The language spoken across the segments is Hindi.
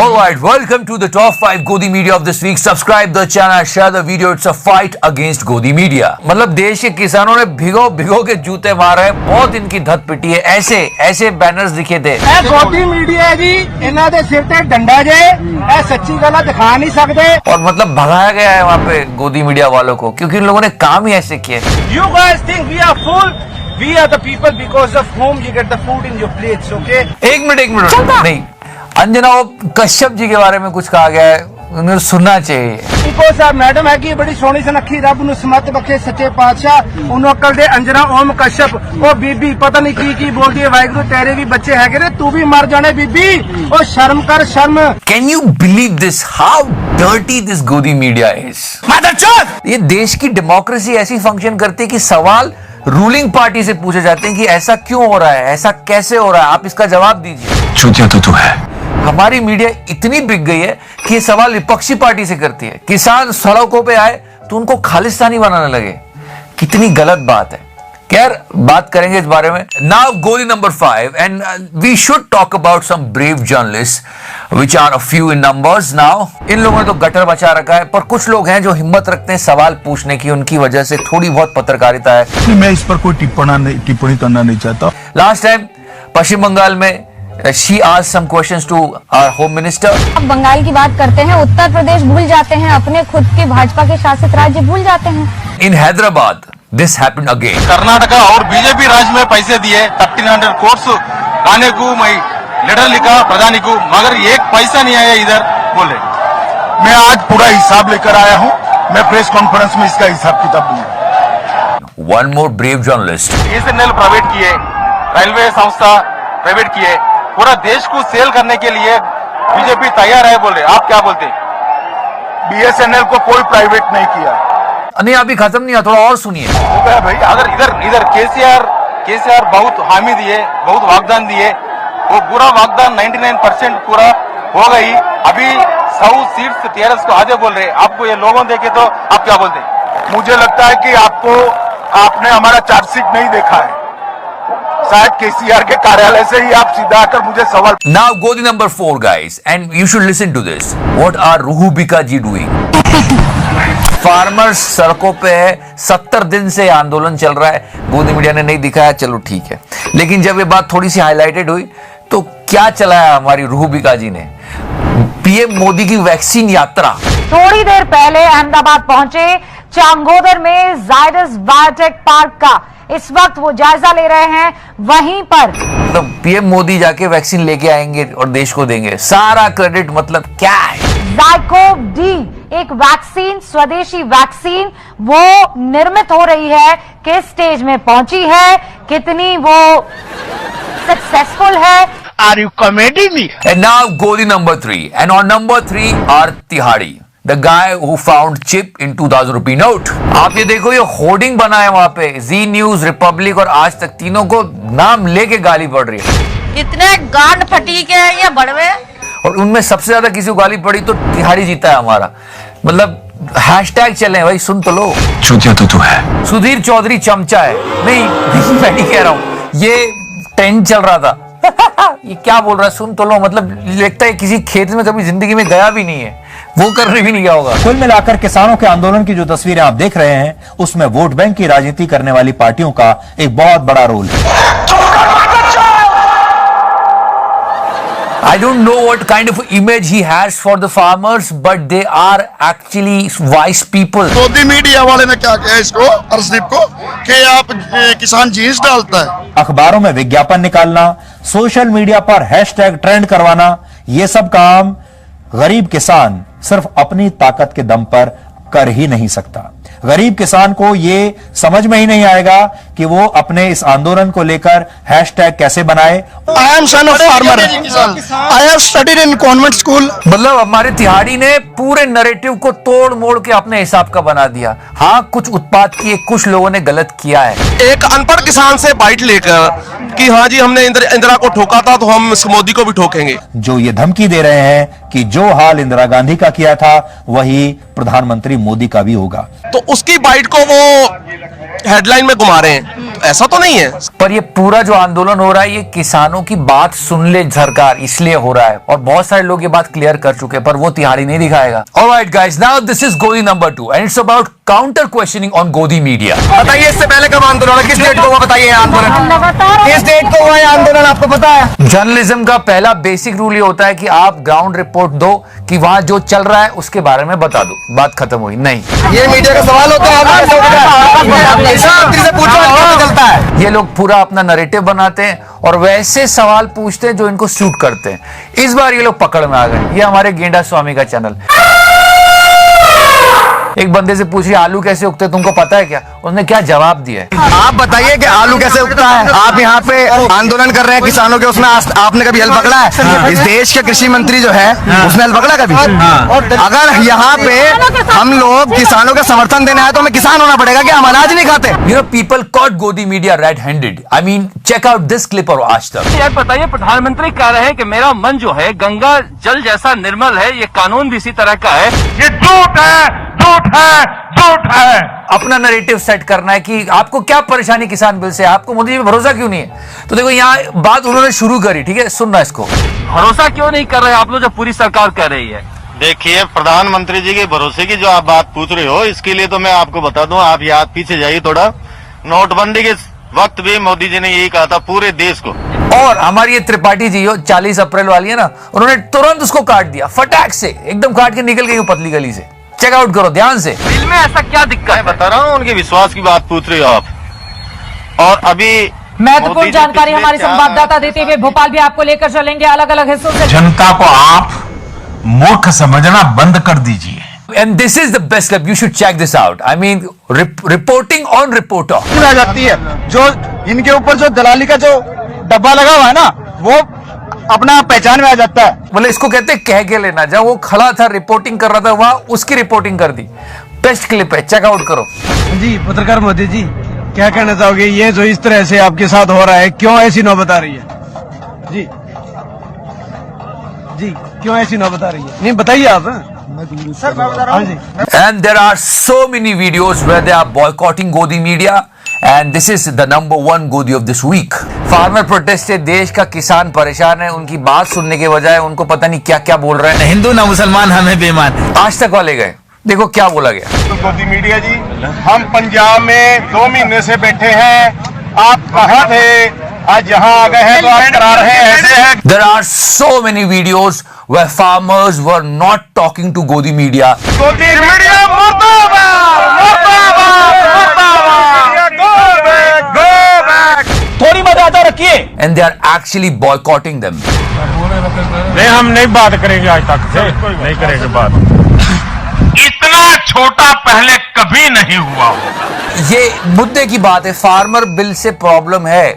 Alright, welcome to the top 5 Godi Media of this week. Subscribe the channel, share the video. It's a fight against Godi Media. मतलब देश के किसानों ने भिगो के जूते मारे, बहुत इनकी धत पिटी है। ऐसे बैनर्स दिखे थे। गोदी मीडिया जी इन्हां दे सिर ते डंडा जे ए सच्ची गल दिखा नहीं सकते। और मतलब भगाया गया है वहाँ पे गोदी मीडिया वालों को, क्योंकि इन लोगों ने काम ही ऐसे किए। You guys think we are full? We are the people because of whom you get the food in your plates, okay? एक मिनट नहीं, अंजना कश्यप जी के बारे में कुछ कहा गया है, उन्हें सुनना चाहिए। इको साहब मैडम है कि बड़ी सोहनी सुनखी रब नु समत बखे सच्चे पातशाह उन्हों अकल दे अंजना ओम कश्यप ओ बीबी पता नहीं की बोलती है वाहिगुरु तेरे भी बच्चे है ने तू भी मर जाने बीबी ओ शर्म कर शर्म। Can you believe this how dirty this गोदी मीडिया इज। मदरचोद ये देश की डेमोक्रेसी ऐसी फंक्शन करती है कि सवाल रूलिंग पार्टी से पूछे जाते हैं कि ऐसा क्यों हो रहा है, ऐसा कैसे हो रहा है, आप इसका जवाब दीजिए। चूतिया तो तू है। हमारी मीडिया इतनी बिक गई है कि ये सवाल विपक्षी पार्टी से करती है। किसान सड़कों पे आए तो उनको खालिस्तानी बनाने लगे, कितनी गलत बात है। खैर बात करेंगे इस बारे में। नाउ गोदी number 5 and we should talk about some brave journalist which are a few in numbers now. इन लोगों ने तो गटर बचा रखा है, पर कुछ लोग हैं जो हिम्मत रखते हैं सवाल पूछने की, उनकी वजह से थोड़ी बहुत पत्रकारिता है। मैं इस पर कोई टिप्पणी करना नहीं चाहता। लास्ट टाइम पश्चिम बंगाल में she asked some questions to our home minister। अब बंगाल की बात करते हैं, उत्तर प्रदेश भूल जाते हैं, अपने खुद के भाजपा के शासित राज्य भूल जाते हैं। In Hyderabad, this happened again। Karnataka और बीजेपी राज्य में पैसे दिए 1300 करोड़ आने को, मैं लेटर लिखा प्रधानी को, मगर एक पैसा नहीं आया इधर बोले। मैं आज पूरा हिसाब लेकर आया हूँ, मैं प्रेस कॉन्फ्रेंस में इसका हिसाब किताब दूंगा। One more brave journalist। BSNL private किए, रेलवे संस्था प्राइवेट किए, पूरा देश को सेल करने के लिए बीजेपी तैयार है बोले, आप क्या बोलते? BSNL को कोई प्राइवेट नहीं किया। नहीं अभी खत्म नहीं हुआ, थोड़ा और सुनिए। हो गया भाई, अगर इधर केसीआर बहुत हामी दिए, बहुत वाग्दान दिए, वो पूरा वाग्दान 99% पूरा हो गई। अभी 100 सीट्स टीआरएस को आधे बोल रहे, आपको ये लोगों देखे तो आप क्या बोलते? मुझे लगता है कि आपने हमारा चार्जशीट नहीं देखा है, शायद केसीआर के कार्यालय से ही आप सीधा आकर मुझे सवाल। Now Godi number 4 guys and you should listen to this। What are Ruhubika ji doing? Farmers सड़कों पे है, 70 दिन से आंदोलन चल रहा है, गोदी मीडिया ने नहीं दिखाया, चलो ठीक है। लेकिन जब ये बात थोड़ी सी हाईलाइटेड हुई तो क्या चलाया हमारी रूहबिका जी ने, पीएम मोदी की वैक्सीन यात्रा। थोड़ी देर पहले अहमदाबाद पहुंचे चांगोदर में जायडस बायोटेक पार्क का, इस वक्त वो जायजा ले रहे हैं। वहीं पर मतलब पीएम मोदी जाके वैक्सीन लेके आएंगे और देश को देंगे, सारा क्रेडिट मतलब क्या है। जाइकोव डी एक वैक्सीन, स्वदेशी वैक्सीन वो निर्मित हो रही है, किस स्टेज में पहुंची है, कितनी वो सक्सेसफुल है। Are you kidding me? And now Godi number 3 and on number 3 are Tihadi, the guy who found chip in 2000 rupee note। आप ये देखो, ये होर्डिंग बना है वहां पे, जी न्यूज, रिपब्लिक और आज तक, तीनों को नाम लेके गाली पड़ रही है। इतने गांड फटी के ये बड़वे, और उनमें सबसे ज्यादा किसी को गाली पड़ी तो तिहाड़ी जीता है हमारा। मतलब हैशटैग चले भाई, सुन तो लो। चूतिया तो तू है। सुधीर चौधरी चमचा है। नहीं मैं नहीं कह रहा हूं, ये ट्रेंड चल रहा था। ये क्या बोल रहा है, सुन तो लो। मतलब लगता है किसी खेत में कभी जिंदगी में गया भी नहीं है, वो करने भी नहीं गया होगा। कुल मिलाकर किसानों के आंदोलन की जो तस्वीरें आप देख रहे हैं, उसमें वोट बैंक की राजनीति करने वाली पार्टियों का एक बहुत बड़ा रोल है। I don't know what kind of image he has for the farmers, but they are actually wise people। गोदी मीडिया वाले ने क्या किया इसको, अर्शदीप को, कि आप किसान जीन्स डालता है। अखबारों में विज्ञापन निकालना, सोशल मीडिया पर हैशटैग ट्रेंड करवाना, ये सब काम गरीब किसान सिर्फ अपनी ताकत के दम पर कर ही नहीं सकता। गरीब किसान को ये समझ में ही नहीं आएगा कि वो अपने इस आंदोलन को लेकर हैशटैग कैसे बनाए। I am son of farmer, I have studied in convent school. मतलब हमारे तिहाड़ी ने पूरे नैरेटिव को तोड़ मोड़ के अपने हिसाब का बना दिया। हाँ कुछ उत्पाद किए, कुछ लोगों ने गलत किया है। एक अनपढ़ किसान से बाइट लेकर कि हाँ जी हमने इंदिरा को ठोका था तो हम मोदी को भी ठोकेंगे। जो ये धमकी दे रहे हैं कि जो हाल इंदिरा गांधी का किया था वही प्रधानमंत्री मोदी का भी होगा। तो उसकी बाइट को वो हेडलाइन में घुमा रहे हैं। ऐसा तो नहीं है। पर ये पूरा जो आंदोलन हो रहा है ये किसानों की बात सुन ले सरकार इसलिए हो रहा है, और बहुत सारे लोग ये बात क्लियर कर चुके हैं, पर वो तिहाड़ी नहीं दिखाएगा। Alright guys, now this is गोदी number 2 and it's about counter questioning on गोदी मीडिया। बताइए इससे पहले कब आंदोलन हुआ? किस डेट को हुआ? बताइए आंदोलन किस डेट को हुआ? आंदोलन आपको पता है? जर्नलिज्म का पहला बेसिक रूल ये होता है कि आप ग्राउंड रिपोर्ट दो कि वहां जो चल रहा है उसके बारे में बता दो, बात खत्म हुई। नहीं, ये मीडिया का सवाल होता है। मंत्री से पूछो कैसे चलता है। ये लोग पूरा अपना नैरेटिव बनाते हैं और वैसे सवाल पूछते हैं जो इनको सूट करते हैं। इस बार ये लोग पकड़ में आ गए। ये हमारे गेंडा स्वामी का चैनल। एक बंदे से पूछिए आलू कैसे उगते हैं, तुमको पता है क्या? उसने क्या जवाब दिया है? आप बताइए कि आलू कैसे उगता है। आप यहाँ पे आंदोलन कर रहे हैं किसानों के, उसमें आपने कभी हल पकड़ा है? इस देश के कृषि मंत्री जो है उसने हल पकड़ा कभी? अगर यहाँ पे हम लोग किसानों का समर्थन देना है तो हमें किसान होना पड़ेगा कि हम अनाज नहीं खाते। You know, people caught Godi media red-handed. I mean, check out this clip और आज तक। यार बताइए, प्रधानमंत्री कह रहे हैं कि मेरा मन जो है गंगा जल जैसा निर्मल है, ये कानून भी इसी तरह का है। ये झूठ है, झूठ है, झूठ है। अपना नैरेटिव सेट करना है कि आपको क्या परेशानी किसान बिल से, आपको मोदी जी पे भरोसा क्यों नहीं है? तो देखो यहाँ बात उन्होंने शुरू करी, ठीक है, सुनना इसको। भरोसा क्यों नहीं कर रहे आप लोग जब पूरी सरकार कह रही है? देखिए, प्रधानमंत्री जी के भरोसे की जो आप बात पूछ रहे हो, इसके लिए तो मैं आपको बता दूं, आप याद पीछे जाइए थोड़ा। नोटबंदी के वक्त भी मोदी जी ने यही कहा था पूरे देश को। और हमारी ये त्रिपाठी जी हो 40 अप्रैल वाली है ना, उन्होंने तुरंत उसको काट दिया, फटाक से एकदम काट के निकल गई वो पतली गली से। चेकआउट करो ध्यान से। बिल में ऐसा क्या दिक्कत है? बता रहा हूँ, उनके विश्वास की बात पूछ रहे हो आप। और अभी महत्वपूर्ण जानकारी हमारे संवाददाता देते हुए भोपाल भी आपको लेकर चलेंगे अलग अलग हिस्सों से। जनता को आप मूर्ख समझना बंद कर दीजिए। And this is the best clip. You should check this out. I mean, reporting on reporter. आ जाती है जो इनके ऊपर जो दलाली का जो डब्बा लगा हुआ है ना, वो अपना पहचान में आ जाता है। बोले इसको कहते हैं कह के लेना। जब वो खड़ा था रिपोर्टिंग कर रहा था वहां उसकी रिपोर्टिंग कर दी। बेस्ट क्लिप है, चेकआउट करो। जी पत्रकार मोदी जी, क्या कहना चाहोगे? ये जो इस तरह से आपके साथ हो रहा है, क्यों ऐसी नौबत आ रही है? जी जी, क्यों ऐसी नौबत आ रही है? नहीं बताइए आप। सर मैं बता रहा हूँ। And there are so many videos where they are boycotting Godi media, and this is the number 1 Godi of this week. Farmer protest से देश का किसान परेशान है, उनकी बात सुनने के बजाय उनको पता नहीं क्या क्या बोल रहे हैं। हिंदू ना मुसलमान हमें बेईमान। आज तक वाले गए, देखो क्या बोला गया। तो गोदी मीडिया जी, हम पंजाब में 2 महीने से बैठे हैं, आप कहाँ थे? आज यहाँ आ गए हैं तो आप करा रहे हैं ऐसे है। There are so many videos where farmers were not talking to Godi media. गोदी मीडिया मुर्दाबाद, मुर्दाबाद, मुर्दाबाद, go back, go back। थोड़ी मर्यादा रखिए। And they are actually boycotting them. नहीं, हम नहीं बात करेंगे, आज तक से नहीं करेंगे बात। इतना छोटा पहले कभी नहीं हुआ होगा। ये मुद्दे की बात है, फार्मर बिल से प्रॉब्लम है।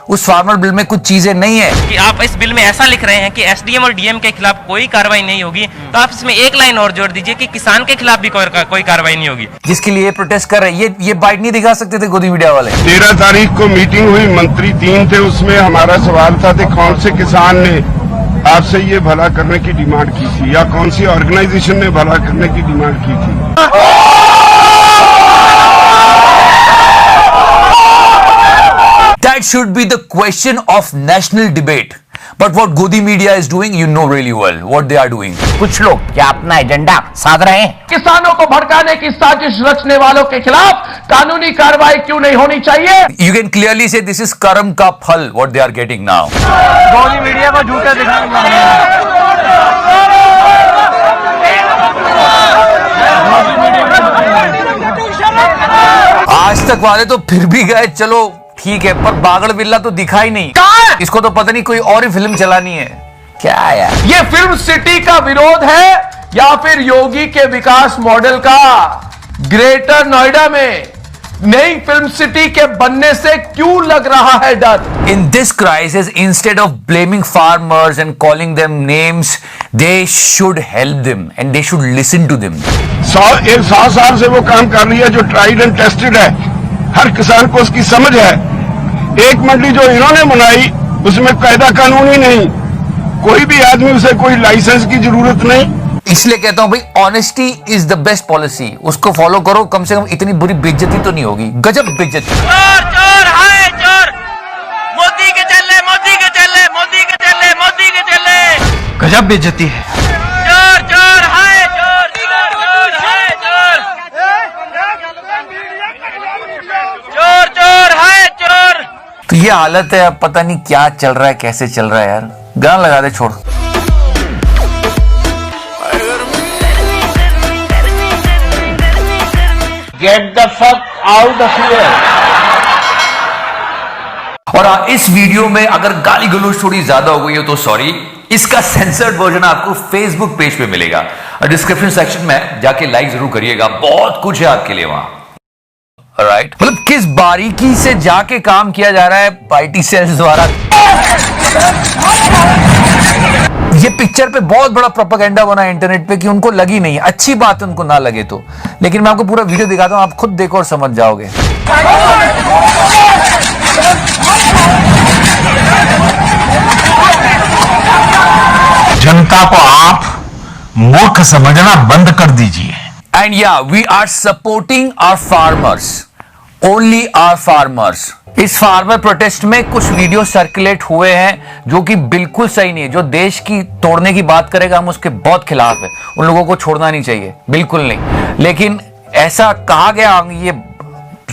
उस फार्मर बिल में कुछ चीजें नहीं है कि आप इस बिल में ऐसा लिख रहे हैं कि एसडीएम और डीएम के खिलाफ कोई कार्रवाई नहीं होगी, तो आप इसमें एक लाइन और जोड़ दीजिए कि किसान के खिलाफ भी कोई कार्रवाई नहीं होगी। जिसके लिए प्रोटेस्ट कर रहे हैं। ये बाइट नहीं दिखा सकते थे गोदी मीडिया वाले। 13 तारीख को मीटिंग हुई, मंत्री 3 थे, उसमें हमारा सवाल था कि कौन से किसान ने आपसे ये भला करने की डिमांड की थी, या कौन सी ऑर्गेनाइजेशन ने भला करने की डिमांड की थी। That should be the question of national debate. But what Godi media is doing, you know really well what they are doing. कुछ लोग क्या अपना एजेंडा साध रहे हैं? किसानों को भड़काने की साजिश रचने वालों के खिलाफ कानूनी कार्रवाई क्यों नहीं होनी चाहिए? You can clearly say this is कर्म का फल what they are getting now. गोदी मीडिया को झूठा दिखाना। आज तक वाले तो फिर भी गए, चलो ठीक है, पर बागड़ बिल्ला तो दिखा ही नहीं। इसको तो पता नहीं कोई और ही फिल्म चलानी है क्या यार। ये फिल्म सिटी का विरोध है या फिर योगी के विकास मॉडल का? ग्रेटर नोएडा में नई फिल्म सिटी के बनने से क्यों लग रहा है डर? In this crisis, instead of blaming farmers and calling them names, they should help them and they should listen to them. 100 साल से वो काम कर रही है जो ट्राइड एंड टेस्टेड है, हर किसान को उसकी समझ है। एक मंडी जो इन्होंने बनाई उसमें कायदा कानून ही नहीं, कोई भी आदमी उसे कोई लाइसेंस की जरूरत नहीं। इसलिए कहता हूं भाई, honesty is the best policy, उसको फॉलो करो, कम से कम इतनी बुरी बेइज्जती तो नहीं होगी। गजब बेइज्जती। चोर चोर हाय गजब बेइज्जती है। चोर चोर है चोर चोर चोर है चोर चोर चोर है चोर। तो ये हालत है, अब पता नहीं क्या चल रहा है, कैसे चल रहा है यार। गाना लगा दे, छोड़। Get the fuck out of here. और इस वीडियो में अगर गाली गलौज थोड़ी ज्यादा हो गई हो तो सॉरी, इसका सेंसर्ड वर्जन आपको फेसबुक पेज पे मिलेगा और डिस्क्रिप्शन सेक्शन में जाके लाइक जरूर करिएगा, बहुत कुछ है आपके लिए वहां। राइट, मतलब किस बारीकी से जाके काम किया जा रहा है पार्टी सेल्स द्वारा। ये पिक्चर पे बहुत बड़ा प्रोपेगेंडा बना है इंटरनेट पे कि उनको लगी नहीं, अच्छी बात है उनको ना लगे तो, लेकिन मैं आपको पूरा वीडियो दिखाता हूं, आप खुद देखो और समझ जाओगे। जनता को आप मूर्ख समझना बंद कर दीजिए। एंड या we are supporting our farmers, only our farmers. इस फार्मर प्रोटेस्ट में कुछ वीडियो सर्कुलेट हुए हैं जो कि बिल्कुल सही नहीं है। जो देश की तोड़ने की बात करेगा हम उसके बहुत खिलाफ है, उन लोगों को छोड़ना नहीं चाहिए, बिल्कुल नहीं। लेकिन ऐसा कहा गया, ये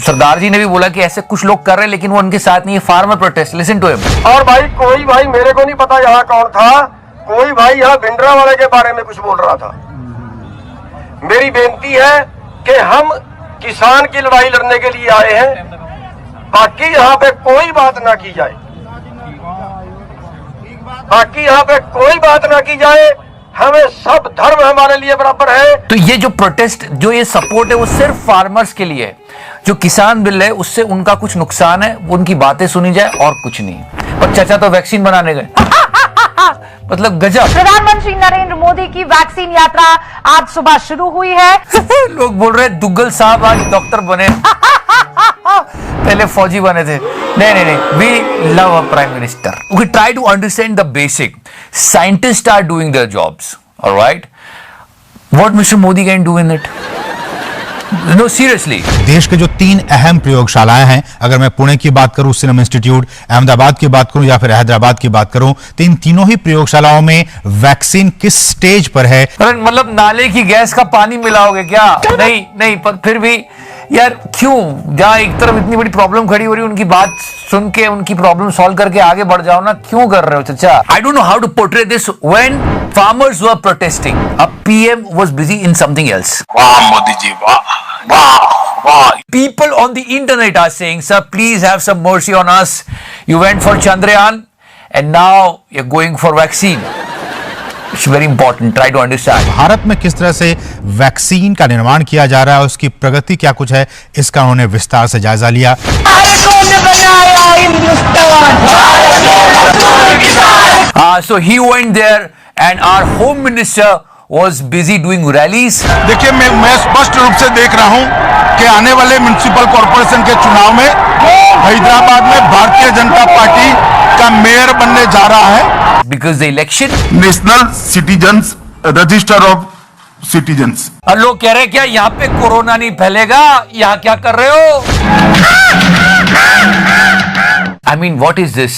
सरदार जी ने भी बोला कि ऐसे कुछ लोग कर रहे हैं लेकिन वो उनके साथ नहीं है। Farmer protest, listen to him. और भाई कोई भाई मेरे को नहीं पता यहाँ कौन था, कोई भाई यहाँ भिंडरा वाले के बारे में कुछ बोल रहा था। मेरी बेनती है कि हम किसान की लड़ाई लड़ने के लिए आए हैं, बाकी यहाँ पे कोई बात ना की जाए, बाकी यहाँ पे कोई बात ना की जाए। हमें सब धर्म हमारे लिए बराबर है। तो ये जो प्रोटेस्ट, जो ये सपोर्ट है वो सिर्फ फार्मर्स के लिए है। जो किसान बिल है उससे उनका कुछ नुकसान है, उनकी बातें सुनी जाए और कुछ नहीं। और चाचा तो वैक्सीन बनाने गए, मतलब गजब। प्रधानमंत्री नरेंद्र मोदी की वैक्सीन यात्रा आज सुबह शुरू हुई है। लोग बोल रहे हैं दुग्गल साहब आज डॉक्टर बने, पहले फौजी बने थे। नहीं नहीं नहीं, we love a prime minister. We try to understand the basic. Scientist are doing their jobs, alright. What mister Modi can do in it? No seriously. देश के जो 3 अहम प्रयोगशालाएं हैं, अगर मैं पुणे की बात करूं सीरम इंस्टीट्यूट, अहमदाबाद की बात करूं या फिर हैदराबाद की बात करूं, तो इन तीनों ही प्रयोगशालाओं में वैक्सीन किस स्टेज पर है? मतलब नाले की गैस का पानी मिलाओगे क्या? नहीं नहीं, पर फिर भी यार क्यों, जहां एक तरफ इतनी बड़ी प्रॉब्लम खड़ी हो रही है उनकी बात सुन के उनकी प्रॉब्लम सॉल्व करके आगे बढ़ जाओ ना, क्यों कर रहे हो चाचा? I don't know how to portray this. When farmers were protesting, a PM was busy in something else. वाह मोदी जी, वाह वाह वाह। People on the internet are saying, sir, please have some mercy on us. You went for Chandrayaan and now you're going for vaccine. It's very important. Try to understand. Bharat में किस तरह से वैक्सीन का निर्माण किया जा रहा है, उसकी प्रगति क्या कुछ है, इसका उन्होंने विस्तार से जायजा लिया। So he went there and our home minister was busy doing rallies. देखिए मैं स्पष्ट रूप से देख रहा हूं कि आने वाले म्युनिसिपल कॉर्पोरेशन के चुनाव में हैदराबाद में भारतीय जनता पार्टी का मेयर बनने जा रहा है। Because the election, national citizens register of citizens. और लोग कह रहे हैं क्या यहाँ पे कोरोना नहीं फैलेगा, यहाँ क्या कर रहे हो? I mean, what is this?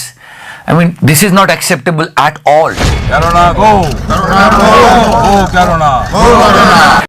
I mean, this is not acceptable at all. Corona go, Corona go, go Corona, go Corona.